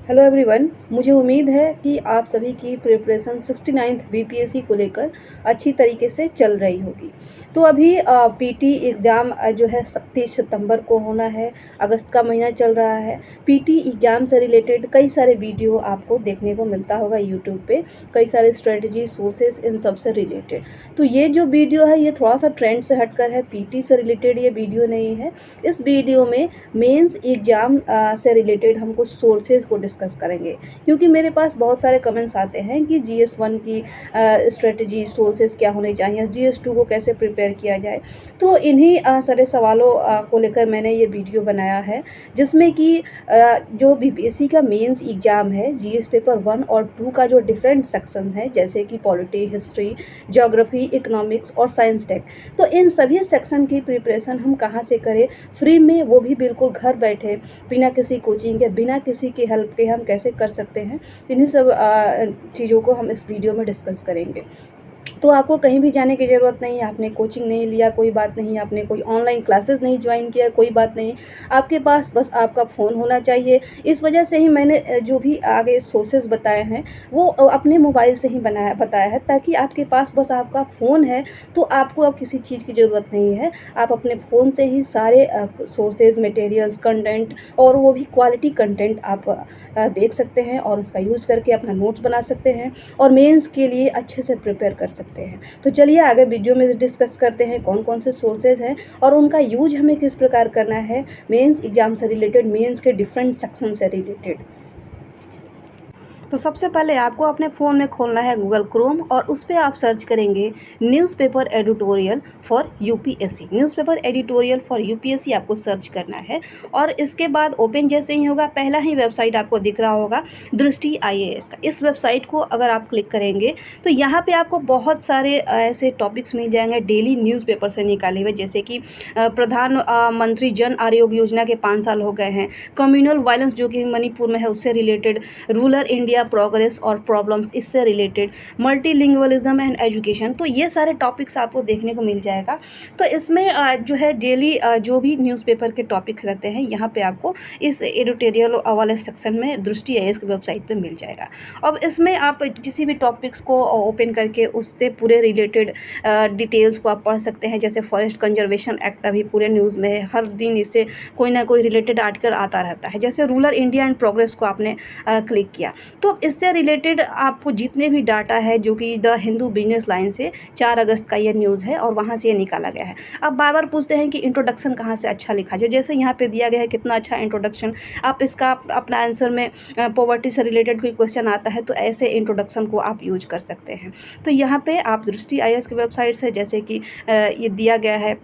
Hello everyone, मुझे उम्मीद है कि आप सभी की प्रिपरेशन 69th बीपीएससी को लेकर अच्छी तरीके से चल रही होगी। तो अभी पीटी एग्ज़ाम जो है 30 सितंबर को होना है। अगस्त का महीना चल रहा है। पीटी एग्ज़ाम से रिलेटेड कई सारे वीडियो आपको देखने को मिलता होगा यूट्यूब पे, कई सारे स्ट्रेटजी सोर्सेज इन सब से रिलेटेड। तो ये जो वीडियो है ये थोड़ा सा ट्रेंड से हटकर है, पीटी से रिलेटेड ये वीडियो नहीं है। इस वीडियो में मेंस एग्ज़ाम से रिलेटेड हम कुछ सोर्सेज को डिस्कस करेंगे, क्योंकि मेरे पास बहुत सारे कमेंट्स आते हैं कि जीएस 1 की स्ट्रेटजी सोर्सेज क्या होने चाहिए, जीएस 2 को कैसे प्रिपेयर किया जाए। तो इन्हीं सारे सवालों को लेकर मैंने ये वीडियो बनाया है, जिसमें कि जो बीपीएससी का मेंस एग्ज़ाम है, जीएस पेपर 1 और 2 का जो डिफरेंट सेक्शन है, जैसे कि पॉलिटी, हिस्ट्री, ज्योग्राफी, इकोनॉमिक्स और साइंस टेक, तो इन सभी सेक्शन की प्रिपरेशन हम कहाँ से करें फ्री में, वो भी बिल्कुल घर बैठे, बिना किसी कोचिंग के, बिना किसी की हेल्प के हम कैसे कर सकते हैं। इन्हीं सब चीज़ों को हम इस वीडियो में डिस्कस करेंगे। तो आपको कहीं भी जाने की ज़रूरत नहीं है, आपने कोचिंग नहीं लिया कोई बात नहीं, आपने कोई ऑनलाइन क्लासेस नहीं ज्वाइन किया कोई बात नहीं, आपके पास बस आपका फ़ोन होना चाहिए। इस वजह से ही मैंने जो भी आगे सोर्सेज़ बताए हैं वो अपने मोबाइल से ही बताया है, ताकि आपके पास बस आपका फ़ोन है तो आपको अब किसी चीज़ की ज़रूरत नहीं है। आप अपने फ़ोन से ही सारे सोर्सेज़, मटेरियल्स, कंटेंट और वो भी क्वालिटी कंटेंट आप देख सकते हैं और उसका यूज़ करके अपना नोट्स बना सकते हैं और मेंस के लिए अच्छे से प्रिपेयर कर सकते हैं। तो चलिए आगे वीडियो में डिस्कस करते हैं कौन कौन से सोर्सेज हैं और उनका यूज हमें किस प्रकार करना है मेंस एग्जाम से रिलेटेड, मेंस के डिफरेंट सेक्शन से रिलेटेड। तो सबसे पहले आपको अपने फ़ोन में खोलना है गूगल क्रोम और उस पर आप सर्च करेंगे newspaper editorial for UPSC. Newspaper editorial for UPSC आपको सर्च करना है और इसके बाद ओपन जैसे ही होगा, पहला ही वेबसाइट आपको दिख रहा होगा दृष्टि आईएएस का। इस वेबसाइट को अगर आप क्लिक करेंगे तो यहाँ पे आपको बहुत सारे ऐसे टॉपिक्स मिल जाएंगे डेली न्यूज़पेपर से निकाले हुए, जैसे कि प्रधानमंत्री जन आरोग्य योजना के 5 साल हो गए हैं, कम्युनल वायलेंस जो कि मणिपुर में है उससे रिलेटेड, रूरल इंडिया प्रोग्रेस और प्रॉब्लम्स इससे रिलेटेड, मल्टीलिंगुअलिज्म एंड एजुकेशन, तो ये सारे टॉपिक्स आपको देखने को मिल जाएगा। तो इसमें जो है डेली जो भी न्यूज़पेपर के टॉपिक्स रहते हैं यहाँ पे आपको इस एडिटोरियल वाले सेक्शन में दृष्टि आईएएस की वेबसाइट पे मिल जाएगा। अब इसमें आप किसी भी टॉपिक्स को ओपन करके उससे पूरे रिलेटेड डिटेल्स को आप पढ़ सकते हैं। जैसे फॉरेस्ट कंजर्वेशन एक्ट अभी पूरे न्यूज़ में है, हर दिन इससे कोई ना कोई रिलेटेड आर्टिकल आता रहता है। जैसे रूरल इंडिया एंड प्रोग्रेस को आपने क्लिक किया तो इससे रिलेटेड आपको जितने भी डाटा है, जो कि द हिंदू बिजनेस लाइन से 4 अगस्त का ये न्यूज़ है और वहाँ से ये निकाला गया है। अब बार बार पूछते हैं कि इंट्रोडक्शन कहाँ से अच्छा लिखा जाए, जैसे यहाँ पे दिया गया है कितना अच्छा इंट्रोडक्शन। आप इसका अपना आंसर में पॉवर्टी से रिलेटेड कोई क्वेश्चन आता है तो ऐसे इंट्रोडक्शन को आप यूज कर सकते हैं। तो यहाँ पे आप दृष्टि आईएएस की वेबसाइट से, जैसे कि ये दिया गया है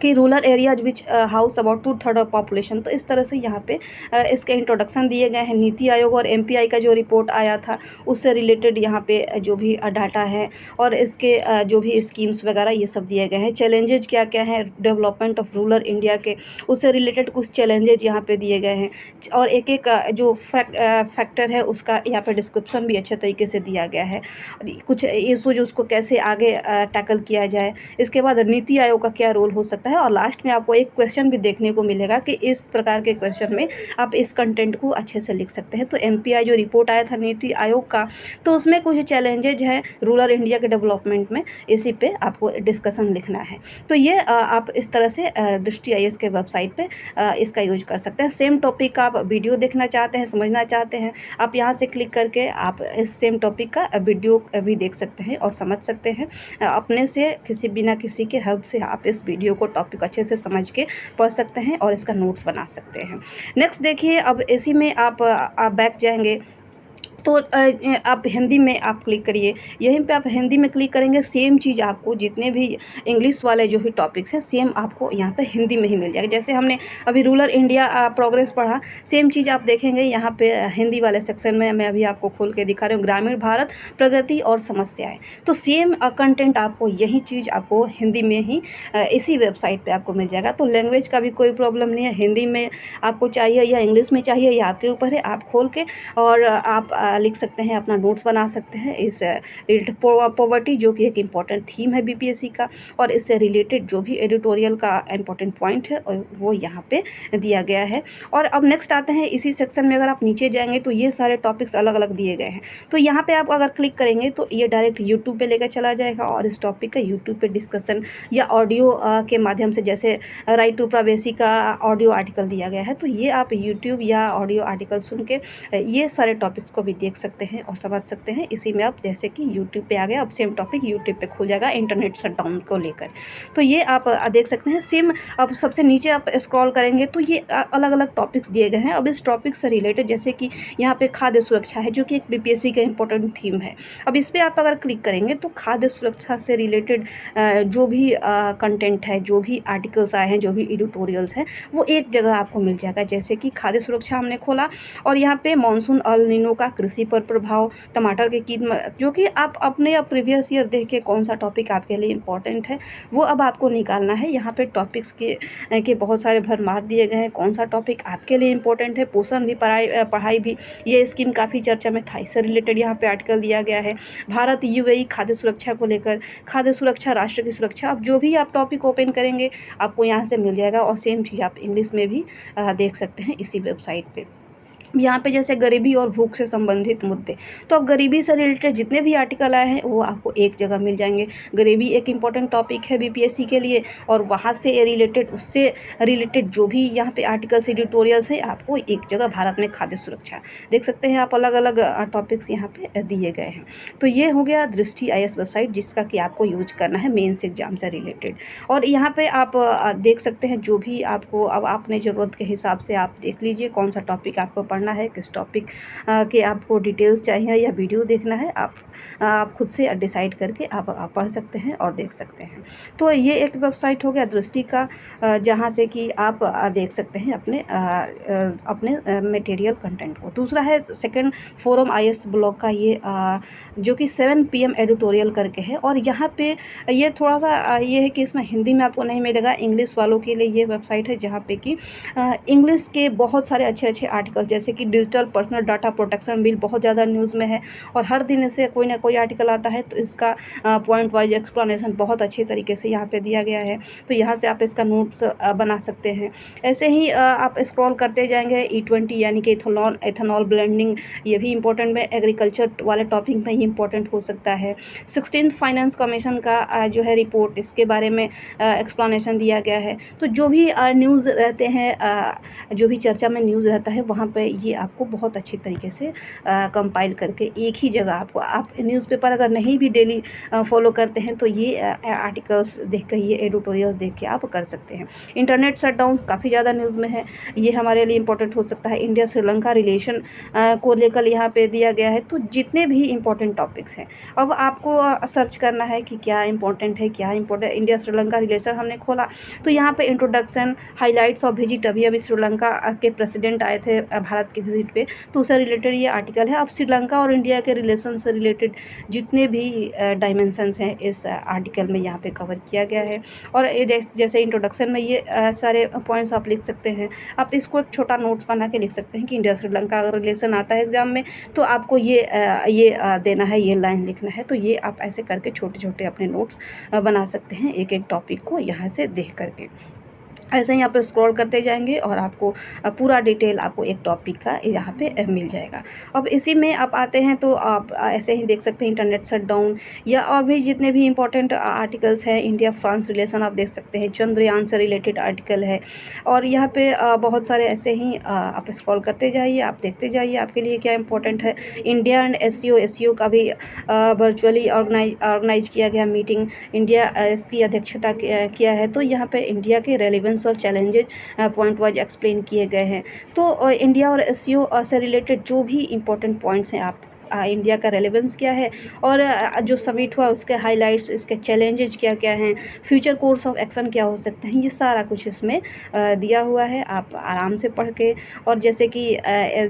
कि rural areas which house about 2/3 of population, तो इस तरह से यहाँ पे इसके इंट्रोडक्शन दिए गए हैं। नीति आयोग और एमपीआई का जो रिपोर्ट आया था उससे रिलेटेड यहाँ पे जो भी डाटा है और इसके जो भी स्कीम्स वगैरह ये सब दिए गए हैं। चैलेंजेज क्या क्या हैं डेवलपमेंट ऑफ रूरल इंडिया के, उससे रिलेटेड कुछ चैलेंजेज यहाँ पे दिए गए हैं और एक एक जो फैक्टर है उसका यहाँ पे डिस्क्रिप्शन भी अच्छे तरीके से दिया गया है, कुछ इशूज उसको कैसे आगे टैकल किया जाए। इसके बाद नीति आयोग का क्या रोल हो सकता है और लास्ट में आपको एक क्वेश्चन भी देखने को मिलेगा कि इस प्रकार के क्वेश्चन में आप इस कंटेंट को अच्छे से लिख सकते हैं। तो एमपीआई जो रिपोर्ट आया था नीति आयोग का, तो उसमें कुछ चैलेंजेज हैं रूरल इंडिया के डेवलपमेंट में, इसी पे आपको डिस्कशन लिखना है। तो ये आप इस तरह से दृष्टि आईएएस के वेबसाइट पे इसका यूज कर सकते हैं। सेम टॉपिक का आप वीडियो देखना चाहते हैं, समझना चाहते हैं, आप यहाँ से क्लिक करके आप इस सेम टॉपिक का वीडियो भी देख सकते हैं और समझ सकते हैं। अपने से बिना किसी के हेल्प से आप इस वीडियो को टॉपिक अच्छे से समझ के पढ़ सकते हैं और इसका नोट्स बना सकते हैं। नेक्स्ट देखिए, अब इसी में आप बैक जाएंगे तो आप हिंदी में आप क्लिक करिए। यहीं पे आप हिंदी में क्लिक करेंगे, सेम चीज़ आपको जितने भी इंग्लिश वाले जो भी टॉपिक्स हैं सेम आपको यहाँ पे हिंदी में ही मिल जाएगा। जैसे हमने अभी रूरल इंडिया प्रोग्रेस पढ़ा, सेम चीज़ आप देखेंगे यहाँ पे हिंदी वाले सेक्शन में। मैं अभी आपको खोल के दिखा रही हूँ, ग्रामीण भारत प्रगति और समस्याएं। तो सेम कंटेंट आपको यही चीज़ आपको हिंदी में ही इसी वेबसाइट पर आपको मिल जाएगा। तो लैंग्वेज का भी कोई प्रॉब्लम नहीं है, हिंदी में आपको चाहिए या इंग्लिश में चाहिए, ये आपके ऊपर है। आप खोल के और आप लिख सकते हैं, अपना नोट्स बना सकते हैं इस रिलेटेड पॉवर्टी, जो कि एक इम्पॉर्टेंट थीम है बीपीएससी का, और इससे रिलेटेड जो भी एडिटोरियल का इम्पॉर्टेंट पॉइंट है वो यहाँ पे दिया गया है। और अब नेक्स्ट आते हैं इसी सेक्शन में, अगर आप नीचे जाएंगे तो ये सारे टॉपिक्स अलग अलग दिए गए हैं। तो यहाँ पे आप अगर क्लिक करेंगे तो ये डायरेक्ट यूट्यूब पे लेकर चला जाएगा, और इस टॉपिक का यूट्यूब पे डिस्कशन या ऑडियो के माध्यम से, जैसे राइट टू प्राइवेसी का ऑडियो आर्टिकल दिया गया है, तो ये आप यूट्यूब या ऑडियो आर्टिकल सुन के ये सारे टॉपिक्स को भी देख सकते हैं और समझ सकते हैं। इसी में आप जैसे कि यूट्यूब पे आ गया, अब सेम टॉपिक यूट्यूब पे खुल जाएगा इंटरनेट शटडाउन को लेकर, तो ये आप देख सकते हैं। सेम अब सबसे नीचे आप स्क्रॉल करेंगे तो ये अलग अलग टॉपिक्स दिए गए हैं। अब इस टॉपिक से रिलेटेड जैसे कि यहाँ पे खाद्य सुरक्षा है, जो कि एक बीपीएससी का इंपॉर्टेंट थीम है। अब इस पर आप अगर क्लिक करेंगे तो खाद्य सुरक्षा से रिलेटेड जो भी कंटेंट है, जो भी आर्टिकल्स आए हैं, जो भी एडिटोरियल्स हैं, वो एक जगह आपको मिल जाएगा। जैसे कि खाद्य सुरक्षा हमने खोला और यहाँ पे मानसून अल नीनो का कृषि पर प्रभाव, टमाटर की कीमत, जो कि आप अपने प्रीवियस ईयर देख के कौन सा टॉपिक आपके लिए इंपॉर्टेंट है वो अब आपको निकालना है। यहाँ पे टॉपिक्स के बहुत सारे भरमार दिए गए हैं, कौन सा टॉपिक आपके लिए इंपॉर्टेंट है। पोषण भी, पढ़ाई भी, ये स्कीम काफ़ी चर्चा में था, इससे रिलेटेड यहाँ पे आर्टिकल दिया गया है। भारत यूएई खाद्य सुरक्षा को लेकर, खाद्य सुरक्षा राष्ट्र की सुरक्षा, अब जो भी आप टॉपिक ओपन करेंगे आपको यहाँ से मिल जाएगा। और सेम चीज़ आप इंग्लिश में भी देख सकते हैं इसी वेबसाइट पे। यहाँ पे जैसे गरीबी और भूख से संबंधित मुद्दे, तो अब गरीबी से रिलेटेड जितने भी आर्टिकल आए हैं वो आपको एक जगह मिल जाएंगे। गरीबी एक इम्पॉर्टेंट टॉपिक है बीपीएससी के लिए, और वहाँ से रिलेटेड, उससे रिलेटेड जो भी यहाँ पे आर्टिकल्स, एडिटोरियल्स हैं, आपको एक जगह भारत में खाद्य सुरक्षा देख सकते हैं आप, अलग अलग टॉपिक्स यहाँ पे दिए गए हैं। तो ये हो गया दृष्टि आईएएस वेबसाइट, जिसका कि आपको यूज करना है मेंस एग्जाम से रिलेटेड। और यहाँ पे आप देख सकते हैं जो भी आपको, अब आपने ज़रूरत के हिसाब से आप देख लीजिए कौन सा टॉपिक आपको पढ़ना है, किस टॉपिक के आपको डिटेल्स चाहिए या वीडियो देखना है, आप खुद से डिसाइड करके आप पढ़ सकते हैं और देख सकते हैं। तो ये एक वेबसाइट हो गया दृष्टि का, जहाँ से कि आप देख सकते हैं अपने मटेरियल कंटेंट को। दूसरा है सेकंड फोरम आईएएस ब्लॉग का, ये जो कि 7 PM एडिटोरियल करके है, और यहाँ पे ये थोड़ा सा ये है कि इसमें हिंदी में आपको नहीं मिलेगा, इंग्लिश वालों के लिए ये वेबसाइट है, जहाँ पे कि इंग्लिश के बहुत सारे अच्छे अच्छे आर्टिकल, जैसे कि digital personal data protection bill बहुत ज़्यादा न्यूज़ में है, और हर दिन इसे कोई ना कोई आर्टिकल आता है, तो इसका पॉइंट वाइज एक्सप्लेनेशन बहुत अच्छी तरीके से यहाँ पे दिया गया है। तो यहाँ से आप इसका नोट्स बना सकते हैं। ऐसे ही आप स्क्रॉल करते जाएंगे, E20 यानी कि एथेनॉल ब्लेंडिंग, ये भी इंपॉर्टेंट है, एग्रीकल्चर वाले टॉपिक में ही इंपॉर्टेंट हो सकता है। 16th फाइनेंस कमीशन का जो है रिपोर्ट, इसके बारे में एक्सप्लेनेशन दिया गया है। तो जो भी न्यूज़ रहते हैं, जो भी चर्चा में न्यूज़ रहता है, वहाँ पे ये आपको बहुत अच्छी तरीके से कंपाइल करके एक ही जगह आपको, आप न्यूज़पेपर अगर नहीं भी डेली फॉलो करते हैं तो ये आर्टिकल्स देख कर, ये एडिटोरियल्स देख के आप कर सकते हैं। इंटरनेट शटडाउन्स काफ़ी ज़्यादा न्यूज़ में है, ये हमारे लिए इंपॉर्टेंट हो सकता है। इंडिया श्रीलंका रिलेशन को लेकर यहाँ पे दिया गया है। तो जितने भी इंपॉर्टेंट टॉपिक्स हैं, अब आपको सर्च करना है कि क्या इंपॉर्टेंट है, क्या इंपॉर्टेंट। इंडिया श्रीलंका रिलेशन हमने खोला तो यहाँ पे इंट्रोडक्शन, हाईलाइट्स ऑफ विजिट, अभी श्रीलंका के प्रेसिडेंट आए थे भारत के विजिट पे, तो उससे रिलेटेड ये आर्टिकल है। अब श्रीलंका और इंडिया के रिलेशन से रिलेटेड जितने भी डायमेंशंस हैं इस आर्टिकल में यहाँ पे कवर किया गया है। और जैसे इंट्रोडक्शन में ये सारे पॉइंट्स आप लिख सकते हैं। आप इसको एक छोटा नोट्स बना के लिख सकते हैं कि इंडिया श्रीलंका अगर रिलेशन आता है एग्जाम में तो आपको ये देना है, ये लाइन लिखना है। तो ये आप ऐसे करके छोटे छोटे अपने नोट्स बना सकते हैं एक एक टॉपिक को यहाँ से देख करके। ऐसे ही आप स्क्रॉल करते जाएंगे और आपको पूरा डिटेल आपको एक टॉपिक का यहाँ पे मिल जाएगा। अब इसी में आप आते हैं तो आप ऐसे ही देख सकते हैं इंटरनेट शटडाउन, या और भी जितने भी इंपॉर्टेंट आर्टिकल्स हैं, इंडिया फ्रांस रिलेशन आप देख सकते हैं, चंद्रयान से रिलेटेड आर्टिकल है। और यहाँ पे बहुत सारे ऐसे ही आप स्क्रॉल करते जाइए, आप देखते जाइए आपके लिए क्या इंपॉर्टेंट है। इंडिया एंड एससीओ का भी वर्चुअली ऑर्गेनाइज किया गया मीटिंग, इंडिया इसकी अध्यक्षता किया है। तो यहाँ पे इंडिया के रेलिवेंस और चैलेंजेस पॉइंट वाइज एक्सप्लेन किए गए हैं। तो इंडिया और एससीओ से रिलेटेड जो भी इंपॉर्टेंट पॉइंट्स हैं आप इंडिया का रेलेवेंस क्या है, और जो समिट हुआ उसके हाइलाइट्स, इसके चैलेंजेस क्या क्या हैं, फ्यूचर कोर्स ऑफ एक्शन क्या हो सकते हैं, ये सारा कुछ इसमें दिया हुआ है। आप आराम से पढ़ के, और जैसे कि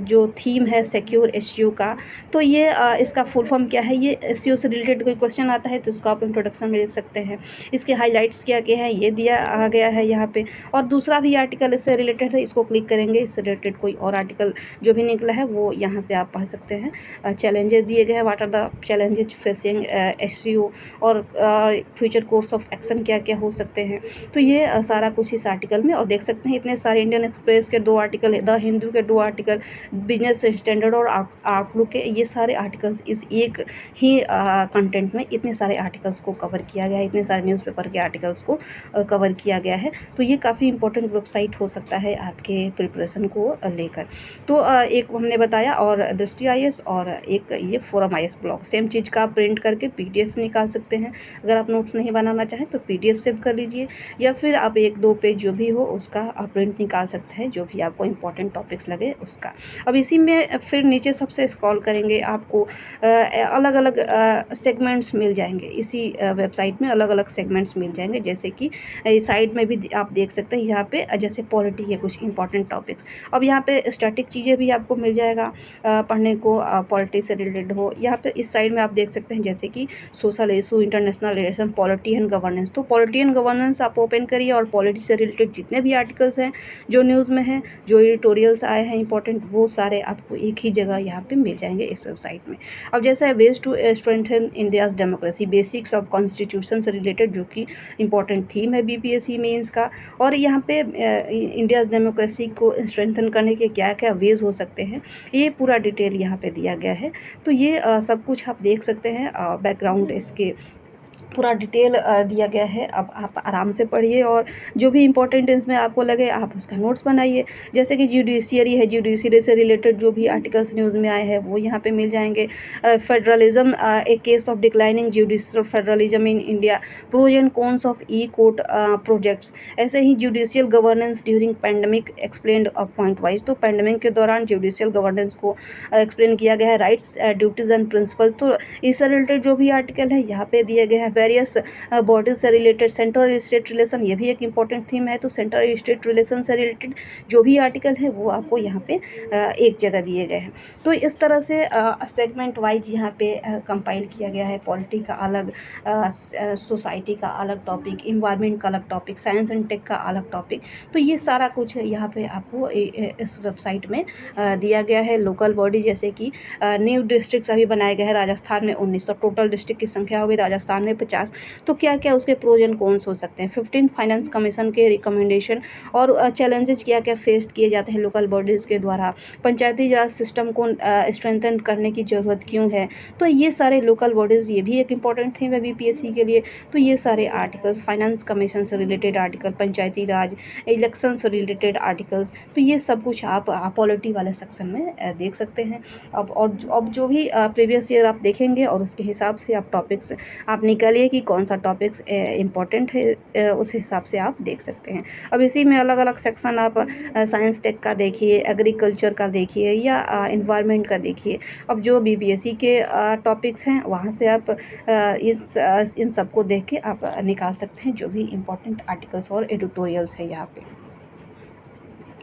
जो थीम है सिक्योर एसईओ का, तो ये इसका फुल फॉर्म क्या है, ये एसईओ से रिलेटेड कोई क्वेश्चन आता है तो उसको आप इंट्रोडक्शन में देख सकते हैं। इसके हाइलाइट्स क्या क्या हैं ये दिया आ गया है यहाँ पे। और दूसरा भी आर्टिकल इससे रिलेटेड है, इसको क्लिक करेंगे, इससे रिलेटेड कोई और आर्टिकल जो भी निकला है वो यहाँ से आप पढ़ सकते हैं। चैलेंजेस दिए गए हैं, what are the challenges facing SEO, और फ्यूचर कोर्स ऑफ एक्शन क्या क्या हो सकते हैं। तो ये सारा कुछ इस आर्टिकल में, और देख सकते हैं इतने सारे इंडियन एक्सप्रेस के 2 आर्टिकल, द हिंदू के 2 आर्टिकल, बिजनेस स्टैंडर्ड और आउटलुक के, ये सारे आर्टिकल्स इस एक ही कंटेंट में इतने सारे आर्टिकल्स को कवर किया गया है, इतने सारे न्यूज़पेपर के आर्टिकल्स को कवर किया गया है। तो ये काफ़ी इंपॉर्टेंट वेबसाइट हो सकता है आपके प्रिपरेशन को लेकर। तो एक हमने बताया, और दृष्टि आईएएस, और एक ये फोरम आईएएस ब्लॉग, सेम चीज़ का आप प्रिंट करके पीडीएफ निकाल सकते हैं। अगर आप नोट्स नहीं बनाना चाहें तो पीडीएफ सेव कर लीजिए, या फिर आप 1-2 पेज जो भी हो उसका आप प्रिंट निकाल सकते हैं, जो भी आपको इंपॉर्टेंट टॉपिक्स लगे उसका। अब इसी में फिर नीचे सबसे स्क्रॉल करेंगे, आपको अलग अलग सेगमेंट्स मिल जाएंगे। इसी वेबसाइट में अलग अलग सेगमेंट्स मिल जाएंगे, जैसे कि साइड में भी आप देख सकते हैं यहाँ पे, जैसे पॉलिटी के कुछ इंपॉर्टेंट टॉपिक्स। अब यहाँ पे स्टैटिक चीज़ें भी आपको मिल जाएगा पढ़ने को, पॉलिटी से रिलेटेड हो। यहाँ पे इस साइड में आप देख सकते हैं, जैसे कि social issue, international relation, polity and governance. तो पॉलिटी एंड गवर्नेंस आप ओपन करिए, और पॉलिटी से रिलेटेड जितने भी आर्टिकल्स हैं जो न्यूज़ में हैं, जो एडिटोरियल्स आए हैं इंपॉर्टेंट, वो सारे आपको एक ही जगह यहाँ पे मिल जाएंगे इस वेबसाइट में। अब जैसा है ways to strengthen India's democracy, basics of constitution से रिलेटेड, जो कि इंपॉर्टेंट थीम है बीपीएससी मेंस का। और यहाँ पे इंडियाज़ डेमोक्रेसी को स्ट्रेंथन करने के क्या क्या वेज हो सकते हैं, ये पूरा डिटेल यहाँ पे दिया गया है। तो ये सब कुछ आप देख सकते हैं, बैकग्राउंड इसके पूरा डिटेल दिया गया है। अब आप आराम से पढ़िए, और जो भी इंपॉर्टेंट इसमें आपको लगे आप उसका नोट्स बनाइए। जैसे कि जुडिशियरी है, जुडिशियरी से रिलेटेड जो भी आर्टिकल्स न्यूज़ में आए हैं वो यहाँ पे मिल जाएंगे। Federalism, a case of declining judicial federalism in India, pros and cons of e court projects. ऐसे ही judicial governance during pandemic explained point wise, तो पैंडमिक के दौरान जुडिशियल गवर्नेंस को एक्सप्लेन किया गया है। राइट्स, ड्यूटीज़ एंड प्रिंसिपल, तो इससे रिलेटेड जो भी आर्टिकल है यहाँ पे दिए गए हैं। वेरियस बॉडीज से रिलेटेड, सेंट्रल स्टेट रिलेशन, ये भी एक इंपॉर्टेंट थीम है। तो सेंट्रल स्टेट रिलेशन से रिलेटेड जो भी आर्टिकल है वो आपको यहाँ पे एक जगह दिए गए हैं। तो इस तरह से सेगमेंट वाइज यहाँ पे कंपाइल किया गया है। पॉलिटी का अलग, सोसाइटी का अलग टॉपिक, इन्वायरमेंट का अलग टॉपिक, साइंस एंड टेक का अलग टॉपिक। तो ये सारा कुछ यहाँ पे आपको इस वेबसाइट में दिया गया है। लोकल बॉडी, जैसे कि न्यू डिस्ट्रिक्ट अभी बनाए गए हैं राजस्थान में 19, टोटल डिस्ट्रिक्ट की संख्या होगी राजस्थान में 50। तो क्या क्या उसके प्रोज एंड कॉन्स हो सकते हैं। 15 फाइनेंस कमीशन के रिकमेंडेशन और चैलेंजेस क्या क्या फेस किए जाते हैं लोकल बॉडीज़ के द्वारा। पंचायती राज सिस्टम को स्ट्रेंथन करने की ज़रूरत क्यों है। तो ये सारे लोकल बॉडीज़, ये भी एक इंपॉर्टेंट थीम है बीपीएससी के लिए। तो ये सारे आर्टिकल्स, फाइनेंस कमीशन से रिलेटेड आर्टिकल, पंचायती राज, इलेक्शन से रिलेटेड आर्टिकल्स, तो ये सब कुछ आप पॉलिटी वाले सेक्शन में देख सकते हैं। अब जो भी प्रीवियस ईयर आप देखेंगे और उसके हिसाब से आप टॉपिक्स आप निकालिए कि कौन सा टॉपिक्स इम्पोर्टेंट है, उस हिसाब से आप देख सकते हैं। अब इसी में अलग अलग सेक्शन आप साइंस टेक का देखिए, एग्रीकल्चर का देखिए, या इन्वायरमेंट का देखिए। अब जो बीपीएससी के टॉपिक्स हैं वहाँ से आप इन सबको देख के आप निकाल सकते हैं जो भी इम्पोर्टेंट आर्टिकल्स और एडिटोरियल्स है यहाँ पे।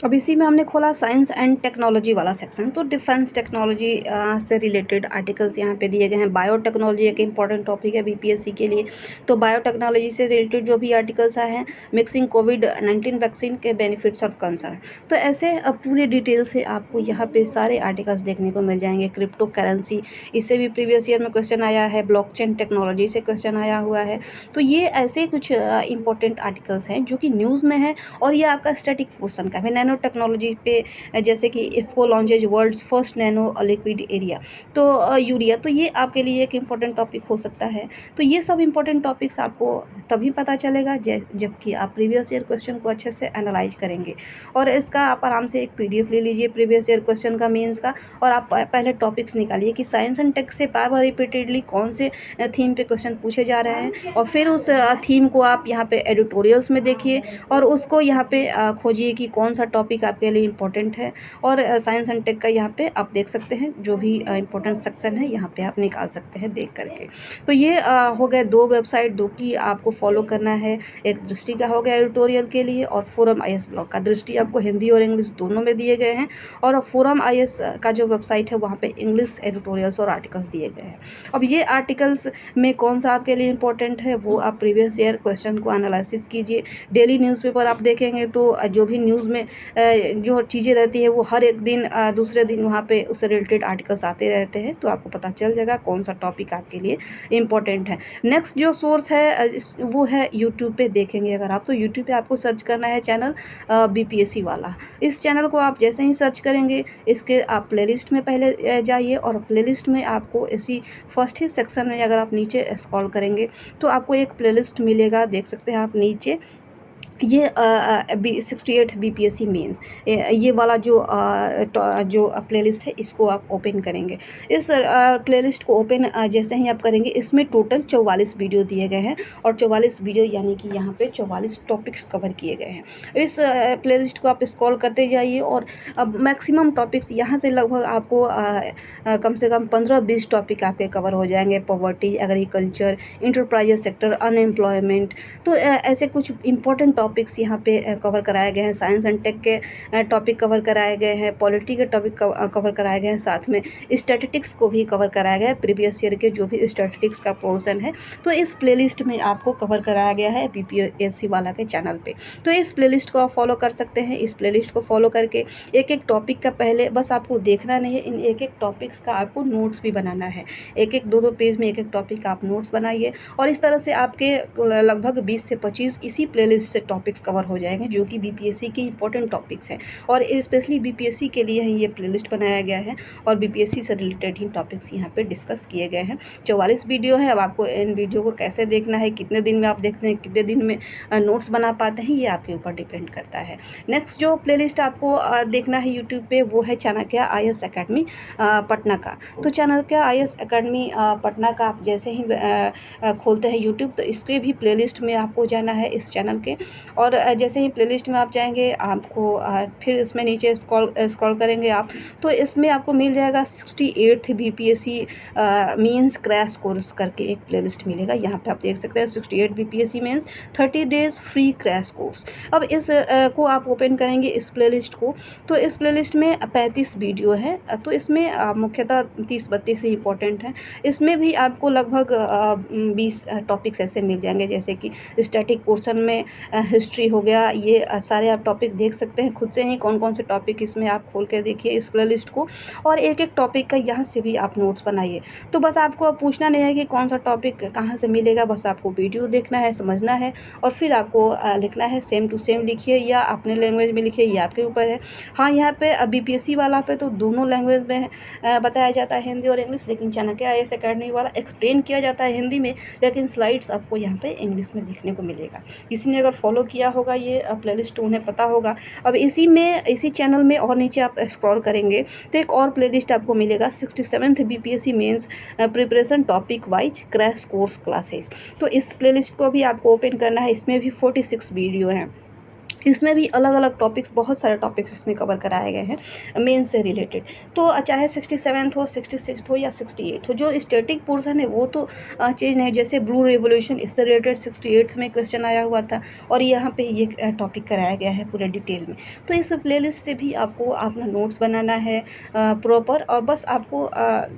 अब इसी में हमने खोला साइंस एंड टेक्नोलॉजी वाला सेक्शन। तो डिफेंस टेक्नोलॉजी से रिलेटेड आर्टिकल्स यहाँ पे दिए गए हैं। बायोटेक्नोलॉजी एक इंपॉर्टेंट टॉपिक है बीपीएससी के लिए। तो बायोटेक्नोलॉजी से रिलेटेड जो भी आर्टिकल्स आए हैं, मिक्सिंग कोविड-19 वैक्सीन के बेनिफिट्स और कंसर्न। तो ऐसे पूरे डिटेल से आपको यहाँ पे सारे आर्टिकल्स देखने को मिल जाएंगे। क्रिप्टो करेंसी, इससे भी प्रीवियस ईयर में क्वेश्चन आया है। ब्लॉकचेन टेक्नोलॉजी से क्वेश्चन आया हुआ है। तो ये ऐसे कुछ इंपॉर्टेंट आर्टिकल्स हैं जो कि न्यूज़ में है, और ये आपका स्टैटिक पोर्शन का है। नैनो टेक्नोलॉजी पे जैसे कि IFFCO launches world's first nano liquid area, तो यूरिया, तो ये आपके लिए एक इम्पॉर्टेंट टॉपिक हो सकता है। तो ये सब इम्पॉर्टेंट टॉपिक्स आपको तभी पता चलेगा जबकि आप प्रीवियस ईयर क्वेश्चन को अच्छे से एनालाइज करेंगे। और इसका आप आराम से एक पीडीएफ ले लीजिए प्रीवियस ईयर क्वेश्चन का, मेंस का, और आप पहले टॉपिक्स निकालिए कि साइंस एंड टेक से बार बार रिपीटेडली कौन से थीम पे क्वेश्चन पूछे जा रहे हैं, और फिर उस थीम को आप यहाँ पे एडिटोरियल्स में देखिए, और उसको यहाँ पे खोजिए कि कौन सा टॉपिक आपके लिए इम्पोर्टेंट है। और साइंस एंड टेक का यहाँ पे आप देख सकते हैं जो भी इम्पोर्टेंट सेक्शन है यहाँ पे आप निकाल सकते हैं देख करके। तो ये हो गए 2 वेबसाइट, 2 की आपको फॉलो करना है। एक दृष्टि का हो गया एडिटोरियल के लिए, और फोरम आईएएस ब्लॉग का। दृष्टि आपको हिंदी और इंग्लिश दोनों में दिए गए हैं, और फोरम आईएएस का जो वेबसाइट है वहाँ पे इंग्लिश एडिटोरियल्स और आर्टिकल्स दिए गए हैं। अब ये आर्टिकल्स में कौन सा आपके लिए इम्पोर्टेंट है वो आप प्रीवियस ईयर क्वेश्चन को एनालिसिस कीजिए। डेली न्यूज़पेपर आप देखेंगे तो जो भी न्यूज़ में जो चीज़ें रहती हैं वो हर एक दिन दूसरे दिन वहाँ पे उससे रिलेटेड आर्टिकल्स आते रहते हैं, तो आपको पता चल जाएगा कौन सा टॉपिक आपके लिए इम्पोर्टेंट है। नेक्स्ट जो सोर्स है वो है यूट्यूब पे देखेंगे अगर आप, तो यूट्यूब पे आपको सर्च करना है चैनल बीपीएससी वाला। इस चैनल को आप जैसे ही सर्च करेंगे इसके आप प्लेलिस्ट में पहले जाइए, और प्लेलिस्ट में आपको इसी फर्स्ट ही सेक्शन में अगर आप नीचे स्क्रॉल करेंगे तो आपको एक प्लेलिस्ट मिलेगा, देख सकते हैं आप नीचे। ये 68 बीपीएससी मेंस ये वाला जो प्लेलिस्ट है इसको आप ओपन करेंगे। इस प्लेलिस्ट को ओपन जैसे ही आप करेंगे इसमें टोटल 44 वीडियो दिए गए हैं, और 44 वीडियो यानी कि यहाँ पे 44 टॉपिक्स कवर किए गए हैं। इस प्लेलिस्ट को आप स्क्रॉल करते जाइए, और अब मैक्सिमम टॉपिक्स यहाँ से लगभग आपको कम से कम 15-20 टॉपिक आपके कवर हो जाएंगे। Poverty, agriculture, enterprises sector, unemployment, तो ऐसे कुछ इंपॉर्टेंट टॉपिक्स यहाँ पे कवर कराए गए हैं। साइंस एंड टेक के टॉपिक कवर कराए गए हैं, पॉलिटी के टॉपिक कवर कराए गए हैं, साथ में स्टैटिस्टिक्स को भी कवर कराया गया है, प्रीवियस ईयर के जो भी स्टैटिस्टिक्स का पोर्शन है तो इस प्लेलिस्ट में आपको कवर कराया गया है बीपीएससी वाला के चैनल पे। तो इस प्लेलिस्ट को आप फॉलो कर सकते हैं। इस प्लेलिस्ट को फॉलो करके एक एक टॉपिक का पहले बस आपको देखना नहीं है, इन एक एक टॉपिक्स का आपको नोट्स भी बनाना है। एक एक 2-2 पेज में एक एक टॉपिक का आप नोट्स बनाइए, और इस तरह से आपके लगभग 20 से 25 इसी प्लेलिस्ट से टॉपिक्स कवर हो जाएंगे जो कि बीपीएससी के इंपॉर्टेंट टॉपिक्स हैं, और स्पेशली बीपीएससी के लिए ही ये प्लेलिस्ट बनाया गया है, और बीपीएससी से रिलेटेड ही टॉपिक्स यहाँ पे डिस्कस किए गए हैं। 44 वीडियो हैं। अब आपको इन वीडियो को कैसे देखना है, कितने दिन में आप देखते हैं, कितने दिन में नोट्स बना पाते हैं, ये आपके ऊपर डिपेंड करता है। नेक्स्ट जो प्लेलिस्ट आपको देखना है यूट्यूब पे वो है चाणक्य आईएएस एकेडमी पटना का। तो चाणक्य आईएएस एकेडमी पटना का आप जैसे ही खोलते हैं यूट्यूब तो इसके भी प्लेलिस्ट में आपको जाना है इस चैनल के, और जैसे ही प्लेलिस्ट में आप जाएंगे आपको फिर इसमें नीचे स्क्रॉल करेंगे आप, तो इसमें आपको मिल जाएगा 68 बीपीएससी मीन्स क्रैश कोर्स करके एक प्लेलिस्ट मिलेगा। यहाँ पे आप देख सकते हैं 68 BPSC means 30 days free crash course. अब इस को आप ओपन करेंगे इस प्लेलिस्ट को, तो इस प्लेलिस्ट में 35 वीडियो है, तो इसमें मुख्यतः 30-32 ही इंपॉर्टेंट हैं। इसमें भी आपको लगभग 20 टॉपिक्स ऐसे मिल जाएंगे, जैसे कि स्टैटिक पोर्शन में हिस्ट्री हो गया। ये सारे आप टॉपिक देख सकते हैं खुद से ही कौन कौन से टॉपिक इसमें आप खोल के देखिए इस प्लेलिस्ट को, और एक एक टॉपिक का यहाँ से भी आप नोट्स बनाइए। तो बस आपको अब पूछना नहीं है कि कौन सा टॉपिक कहाँ से मिलेगा, बस आपको वीडियो देखना है, समझना है, और फिर आपको लिखना है। सेम टू सेम लिखिए या अपने लैंग्वेज में लिखिए, ये आपके ऊपर है। हाँ, यहाँ पे बीपीएससी वाला पे तो दोनों लैंग्वेज में बताया जाता है, हिंदी और इंग्लिश, लेकिन चाणक्य आईएएस एकेडमी वाला एक्सप्लेन किया जाता है हिंदी में, लेकिन स्लाइड्स आपको यहाँ पे इंग्लिश में दिखने को मिलेगा। किसी ने अगर फॉलो किया होगा ये प्लेलिस्ट उन्हें पता होगा। अब इसी चैनल में और नीचे आप स्क्रॉल करेंगे तो एक और प्लेलिस्ट आपको मिलेगा 67th BPSC mains preparation topic wise crash course classes. तो इस प्लेलिस्ट को भी आपको ओपन करना है। इसमें भी 46 वीडियो हैं। इसमें भी अलग अलग टॉपिक्स, बहुत सारे टॉपिक्स इसमें कवर कराए गए हैं मेंस से रिलेटेड। तो चाहे 67th हो, 66th हो या 68 हो, जो स्टैटिक पोर्शन है वो तो चेंज नहीं। जैसे ब्लू रेवोल्यूशन, इससे रिलेटेड 68th में क्वेश्चन आया हुआ था, और यहाँ पे ये टॉपिक कराया गया है पूरे डिटेल में। तो इस प्लेलिस्ट से भी आपको अपना नोट्स बनाना है प्रॉपर, और बस आपको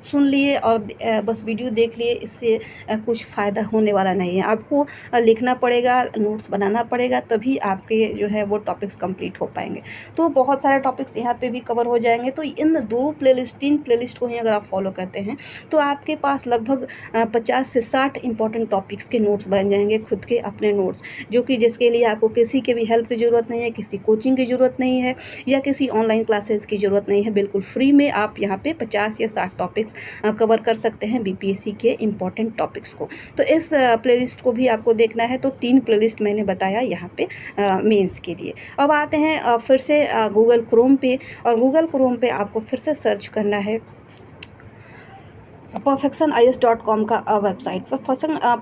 सुन लिए और बस वीडियो देख लिए, इससे कुछ फ़ायदा होने वाला नहीं है। आपको लिखना पड़ेगा, नोट्स बनाना पड़ेगा, तभी आपके जो है वो टॉपिक्स कंप्लीट हो पाएंगे। तो बहुत सारे टॉपिक्स यहाँ पे भी कवर हो जाएंगे। तो इन 3 प्लेलिस्ट को ही अगर आप फॉलो करते हैं तो आपके पास लगभग 50 से 60 इंपॉर्टेंट टॉपिक्स के नोट्स बन जाएंगे, खुद के अपने नोट्स, जो कि जिसके लिए आपको किसी के भी हेल्प की ज़रूरत नहीं है, किसी कोचिंग की ज़रूरत नहीं है, या किसी ऑनलाइन क्लासेस की ज़रूरत नहीं है। बिल्कुल फ्री में आप यहाँ पे 50 या 60 टॉपिक्स कवर कर सकते हैं बीपीएससी के इंपॉर्टेंट टॉपिक्स को। तो इस प्लेलिस्ट को भी आपको देखना है। तो 3 प्लेलिस्ट मैंने बताया यहाँ पे मेंस के लिए। अब आते हैं फिर से गूगल क्रोम पे, और गूगल क्रोम पे आपको फिर से सर्च करना है perfectionis.com का वेबसाइट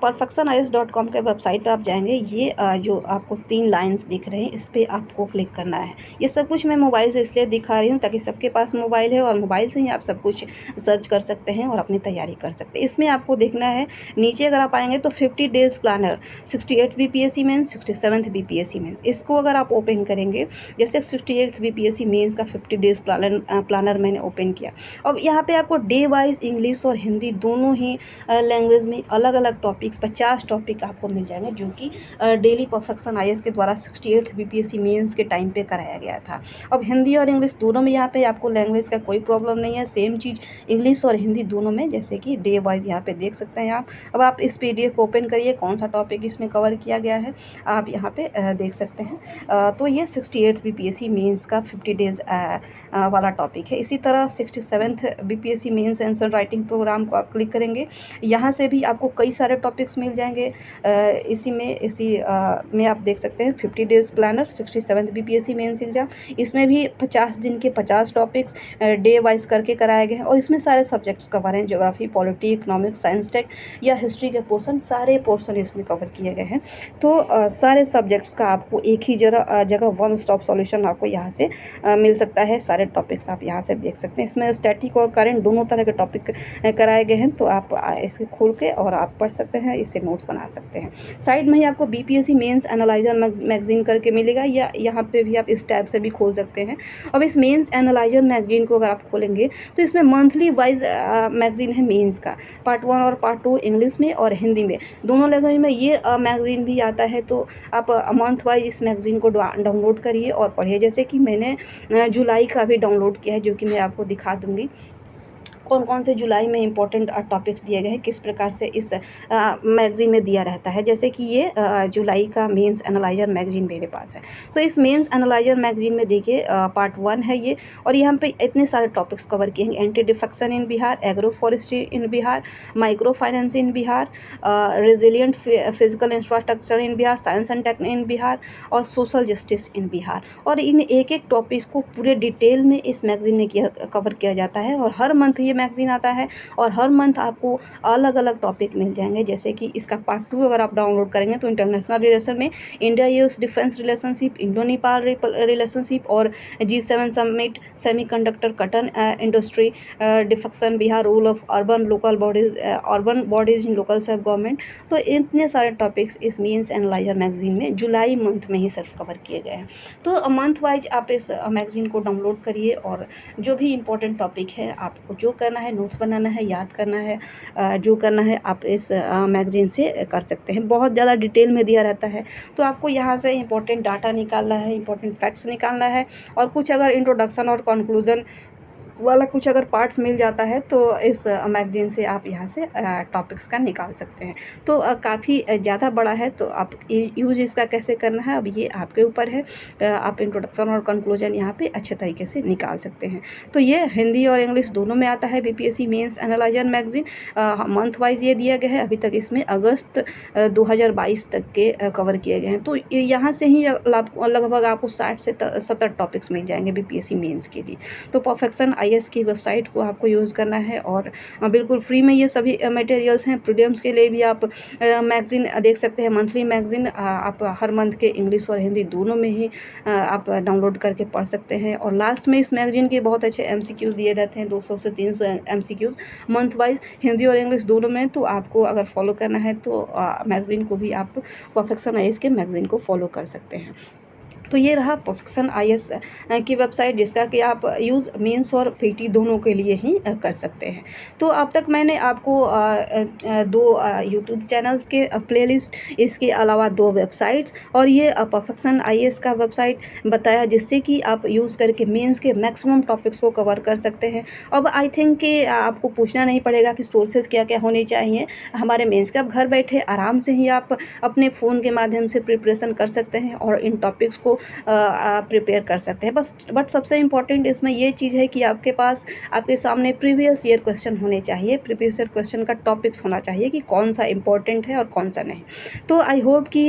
perfectionis.com के वेबसाइट पे आप जाएंगे। ये जो आपको 3 लाइंस दिख रहे हैं, इस पे आपको क्लिक करना है। ये सब कुछ मैं मोबाइल से इसलिए दिखा रही हूँ ताकि सबके पास मोबाइल है और मोबाइल से ही आप सब कुछ सर्च कर सकते हैं और अपनी तैयारी कर सकते हैं। इसमें आपको देखना है, नीचे अगर आप आएंगे तो 50 days planner 68th BPSC mains 67th BPSC mains, इसको अगर आप ओपन करेंगे, जैसे 68th बीपीएससी मेंस का 50 डेज़ प्लानर मैंने ओपन किया। अब यहाँ पे आपको डे वाइज इंग्लिश और हिंदी दोनों ही लैंग्वेज में अलग अलग टॉपिक्स 50 टॉपिक आपको मिल जाएंगे, जो कि डेली परफेक्शन आईएएस के द्वारा 68th बीपीएससी मेंस के टाइम पे कराया गया था। अब हिंदी और इंग्लिश दोनों में यहाँ पे आपको लैंग्वेज का कोई प्रॉब्लम नहीं है, सेम चीज़ इंग्लिश और हिंदी दोनों में, जैसे कि डे वाइज यहाँ पे देख सकते हैं आप। अब आप इस PDF को ओपन करिए, कौन सा टॉपिक इसमें कवर किया गया है आप यहाँ पे देख सकते हैं। तो ये 68th बीपीएससी मेंस का 50 डेज़ वाला टॉपिक है। इसी तरह 67th BPSC mains answer writing programme को आप क्लिक करेंगे, यहाँ से भी आपको कई सारे टॉपिक्स मिल जाएंगे। इसी में आप देख सकते हैं 50 days planner 67th BPSC mains exam, इसमें भी 50 दिन के 50 टॉपिक्स डे वाइज करके कराए गए हैं और इसमें सारे सब्जेक्ट्स कवर हैं, geography, polity, economics, science, tech या हिस्ट्री के पोर्शन, सारे पोर्शन इसमें कवर किए गए हैं। तो सारे सब्जेक्ट्स का आपको एक ही जगह वन स्टॉप सॉल्यूशन आपको यहाँ से मिल सकता है। सारे टॉपिक्स आप यहाँ से देख सकते हैं। इसमें स्टैटिक और करंट दोनों तरह के टॉपिक कराए गए हैं, तो आप इसे खोल के और आप पढ़ सकते हैं, इससे नोट्स बना सकते हैं। साइड में ही आपको बीपीएससी मेंस एनालाइजर मैगजीन करके मिलेगा, या यहाँ पे भी आप इस टैब से भी खोल सकते हैं। अब इस मेंस एनालाइजर मैगजीन को अगर आप खोलेंगे तो इसमें मंथली वाइज मैगजीन है मेंस का, पार्ट 1 और पार्ट 2 इंग्लिश में और हिंदी में दोनों लैंग्वेज में ये मैगजीन भी आता है। तो आप मंथ वाइज इस मैगजीन को डाउनलोड करिए और पढ़िए। जैसे कि मैंने जुलाई का भी डाउनलोड किया है, जो कि मैं आपको दिखा दूँगी कौन कौन से जुलाई में इंपॉर्टेंट टॉपिक्स दिए गए हैं, किस प्रकार से इस मैगजीन में दिया रहता है। जैसे कि ये जुलाई का मेंस एनालाइजर मैगजीन मेरे पास है। तो इस मेंस एनालाइजर मैगजीन में देखिए पार्ट 1 है ये, और यहाँ पे इतने सारे टॉपिक्स कवर किए हैं। Anti defection in Bihar, agro forestry in Bihar, micro finance in Bihar, resilient physical infrastructure in Bihar, science and tech in Bihar और सोशल जस्टिस इन बिहार। और इन एक एक टॉपिक्स को पूरे डिटेल में इस मैगजीन में कवर किया जाता है और हर मंथ ये मैगजीन आता है और हर मंथ आपको अलग अलग टॉपिक मिल जाएंगे। जैसे कि इसका पार्ट 2 अगर आप डाउनलोड करेंगे तो इंटरनेशनल रिलेशन में India US defence relationship, Indo Nepal relationship और G7 summit, semiconductor, cotton industry, defection Bihar, role of urban bodies in local self government. तो इतने सारे टॉपिक्स इस मेंस एनालाइजर मैगजीन में जुलाई मंथ में ही सिर्फ कवर किए गए हैं। तो मंथ वाइज आप इस मैगजीन को डाउनलोड करिए और जो भी इंपॉर्टेंट टॉपिक है आपको जो करना है, नोट्स बनाना है, याद करना है, जो करना है आप इस मैगजीन से कर सकते हैं। बहुत ज़्यादा डिटेल में दिया रहता है, तो आपको यहाँ से इंपॉर्टेंट डाटा निकालना है, इंपॉर्टेंट फैक्ट्स निकालना है और कुछ अगर इंट्रोडक्शन और कंक्लूजन वाला कुछ अगर पार्ट्स मिल जाता है तो इस मैगजीन से आप यहाँ से टॉपिक्स का निकाल सकते हैं। तो काफ़ी ज़्यादा बड़ा है, तो आप यूज़ इसका कैसे करना है अब ये आपके ऊपर है। आप इंट्रोडक्शन और कंक्लूजन यहाँ पे अच्छे तरीके से निकाल सकते हैं। तो ये हिंदी और इंग्लिश दोनों में आता है BPSC mains analyser magazine. Month wise ये दिया गया है। अभी तक इसमें अगस्त 2022 तक के कवर किए गए हैं। तो यहाँ से ही लगभग आपको 60 से 70 टॉपिक्स मिल जाएंगे बीपीएससी मेंस के लिए। तो परफेक्शन आईएएस की वेबसाइट को आपको यूज़ करना है और बिल्कुल फ्री में ये सभी मटेरियल्स हैं। प्रीलिम्स के लिए भी आप मैगजीन देख सकते हैं, मंथली मैगजीन आप हर मंथ के इंग्लिश और हिंदी दोनों में ही आप डाउनलोड करके पढ़ सकते हैं। और लास्ट में इस मैगजीन के बहुत अच्छे MCQs दिए रहते हैं, 200 से 300 MCQs मंथ वाइज हिंदी और इंग्लिश दोनों में। तो आपको अगर फॉलो करना है तो मैगजीन को भी आप परफेक्शन आईएएस के मैगजीन को फॉलो कर सकते हैं। तो ये रहा परफेक्शन आईएएस की वेबसाइट, जिसका कि आप यूज़ मेंस और पीटी दोनों के लिए ही कर सकते हैं। तो अब तक मैंने आपको 2 यूट्यूब चैनल्स के प्लेलिस्ट, इसके अलावा 2 वेबसाइट्स और ये परफेक्शन आईएएस का वेबसाइट बताया, जिससे कि आप यूज़ करके मेंस के मैक्सिमम टॉपिक्स को कवर कर सकते हैं। अब आई थिंक कि आपको पूछना नहीं पड़ेगा कि सोर्सेज क्या क्या होने चाहिए हमारे मेंस के। आप घर बैठे आराम से ही आप अपने फ़ोन के माध्यम से प्रिपरेशन कर सकते हैं और इन टॉपिक्स को प्रिपेयर कर सकते हैं। बट सबसे इम्पोर्टेंट इसमें ये चीज़ है कि आपके पास आपके सामने प्रीवियस ईयर क्वेश्चन होने चाहिए, प्रीवियस ईयर क्वेश्चन का टॉपिक्स होना चाहिए कि कौन सा इम्पोर्टेंट है और कौन सा नहीं। तो आई होप कि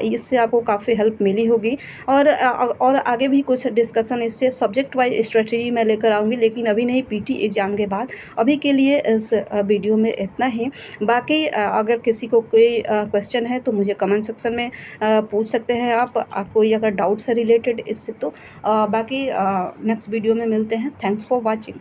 इससे आपको काफ़ी हेल्प मिली होगी और आगे भी कुछ डिस्कशन इससे सब्जेक्ट वाइज स्ट्रेटजी मैं लेकर आऊँगी, लेकिन अभी नहीं, पीटी एग्ज़ाम के बाद। अभी के लिए इस वीडियो में इतना ही। बाकी अगर किसी को कोई क्वेश्चन है तो मुझे कमेंट सेक्शन में पूछ सकते हैं आप, कोई अगर डाउट्स है रिलेटेड इससे तो। बाकी नेक्स्ट वीडियो में मिलते हैं। Thanks for watching.